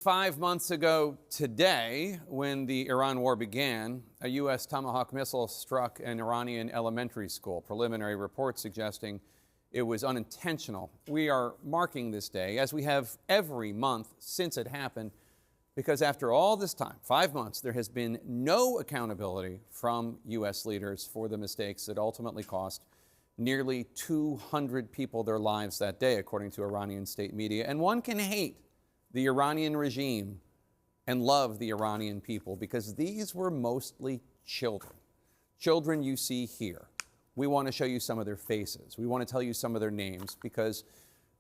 5 months ago today, when the Iran war began, a U.S. Tomahawk missile struck an Iranian elementary school. Preliminary reports suggesting it was unintentional. We are marking this day, as we have every month since it happened, because after all this time, 5 months, there has been no accountability from U.S. leaders for the mistakes that ultimately cost nearly 200 people their lives that day, according to Iranian state media. And one can hate the Iranian regime and love the Iranian people, because these were mostly children. Children you see here. We want to show you some of their faces. We want to tell you some of their names, because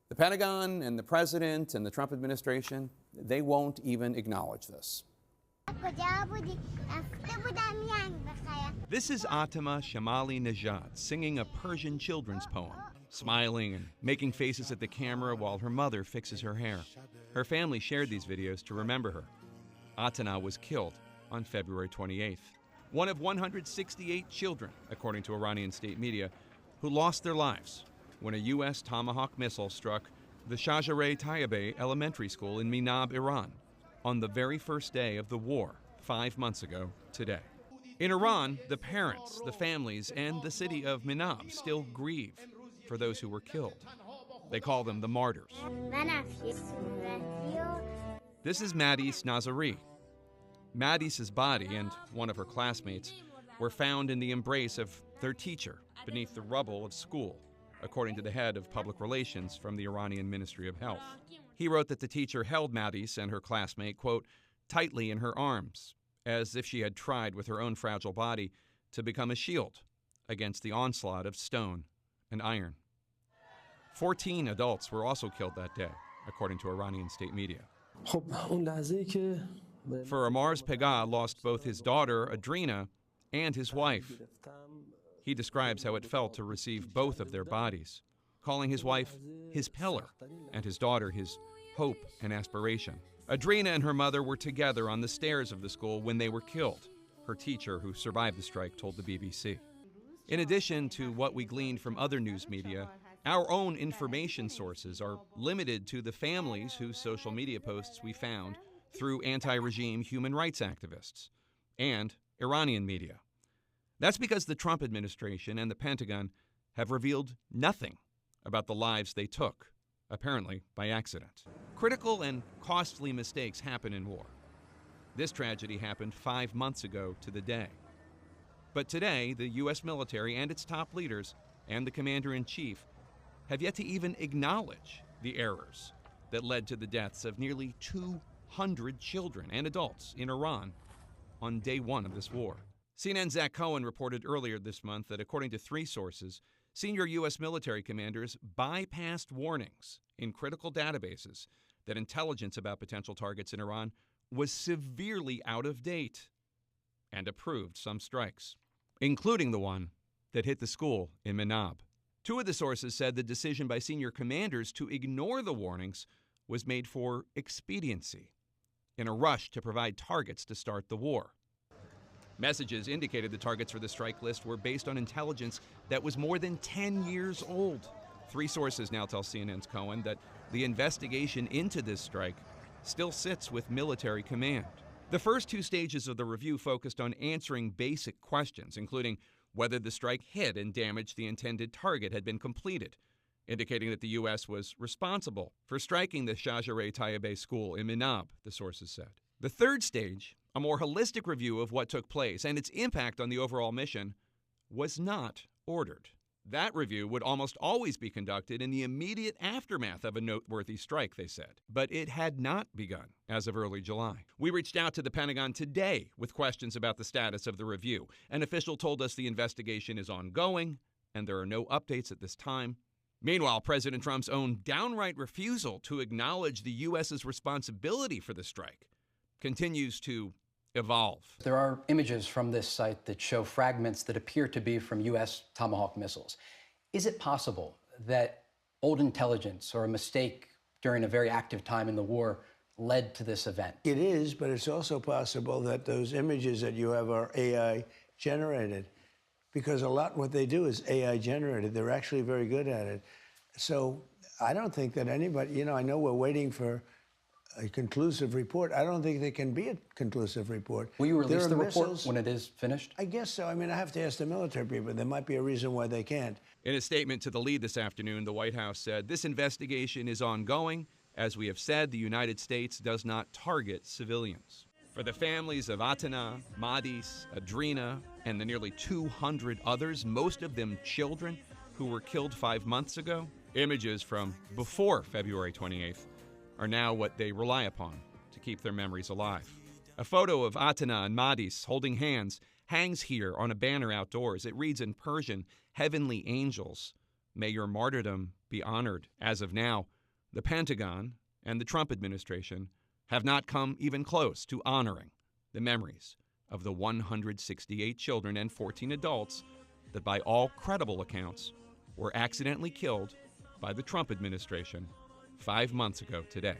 the Pentagon and the president and the Trump administration, they won't even acknowledge this. This is Atama Shamali Najad singing a Persian children's poem, smiling and making faces at the camera while her mother fixes her hair. Her family shared these videos to remember her. Atana was killed on February 28th. One of 168 children, according to Iranian state media, who lost their lives when a U.S. Tomahawk missile struck the Shajareh Tayyibeh Elementary School in Minab, Iran, on the very first day of the war 5 months ago today. In Iran, the parents, the families, and the city of Minab still grieve for those who were killed. They call them the martyrs. This is Madis Nazari. Madis's body and one of her classmates were found in the embrace of their teacher beneath the rubble of school, according to the head of public relations from the Iranian Ministry of Health. He wrote that the teacher held Madis and her classmate, quote, tightly in her arms, as if she had tried with her own fragile body to become a shield against the onslaught of stone and iron. 14 adults were also killed that day, according to Iranian state media. Faramarz Pegah lost both his daughter, Adrina, and his wife. He describes how it felt to receive both of their bodies, calling his wife his pillar and his daughter his hope and aspiration. Adrina and her mother were together on the stairs of the school when they were killed, her teacher, who survived the strike, told the BBC. In addition to what we gleaned from other news media, our own information sources are limited to the families whose social media posts we found through anti-regime human rights activists and Iranian media. That's because the Trump administration and the Pentagon have revealed nothing about the lives they took, apparently by accident. Critical and costly mistakes happen in war. This tragedy happened 5 months ago to the day. But today, the U.S. military and its top leaders and the commander-in-chief have yet to even acknowledge the errors that led to the deaths of nearly 200 children and adults in Iran on day one of this war. CNN's Zach Cohen reported earlier this month that, according to 3 sources, senior U.S. military commanders bypassed warnings in critical databases that intelligence about potential targets in Iran was severely out of date, and approved some strikes, including the one that hit the school in Minab. 2 of the sources said the decision by senior commanders to ignore the warnings was made for expediency, in a rush to provide targets to start the war. Messages indicated the targets for the strike list were based on intelligence that was more than 10 years old. 3 sources now tell CNN's Cohen that the investigation into this strike still sits with military command. The first 2 stages of the review focused on answering basic questions, including whether the strike hit and damaged the intended target had been completed, indicating that the U.S. was responsible for striking the Shajareh Tayyibeh school in Minab, the sources said. The third stage, a more holistic review of what took place and its impact on the overall mission, was not ordered. That review would almost always be conducted in the immediate aftermath of a noteworthy strike, they said. But it had not begun as of early July. We reached out to the Pentagon today with questions about the status of the review. An official told us the investigation is ongoing and there are no updates at this time. Meanwhile, President Trump's own downright refusal to acknowledge the U.S.'s responsibility for the strike continues to evolve. There are images from this site that show fragments that appear to be from U.S. Tomahawk missiles. Is it possible that old intelligence or a mistake during a very active time in the war led to this event? It is, but it's also possible that those images that you have are AI generated, because a lot what they do is AI generated. They're actually very good at it. So I don't think that anybody, I know we're waiting for a conclusive report. I don't think there can be a conclusive report. Will you release There are the report missiles- when it is finished? I guess so. I mean, I have to ask the military people. There might be a reason why they can't. In a statement to the lead this afternoon, the White House said this investigation is ongoing. As we have said, the United States does not target civilians. For the families of Atena, Madis, Adrina, and the nearly 200 others, most of them children, who were killed 5 months ago, images from before February 28th are now what they rely upon to keep their memories alive. A photo of Atena and Madis holding hands hangs here on a banner outdoors. It reads in Persian, "Heavenly angels, may your martyrdom be honored." As of now, the Pentagon and the Trump administration have not come even close to honoring the memories of the 168 children and 14 adults that, by all credible accounts, were accidentally killed by the Trump administration 5 months ago today.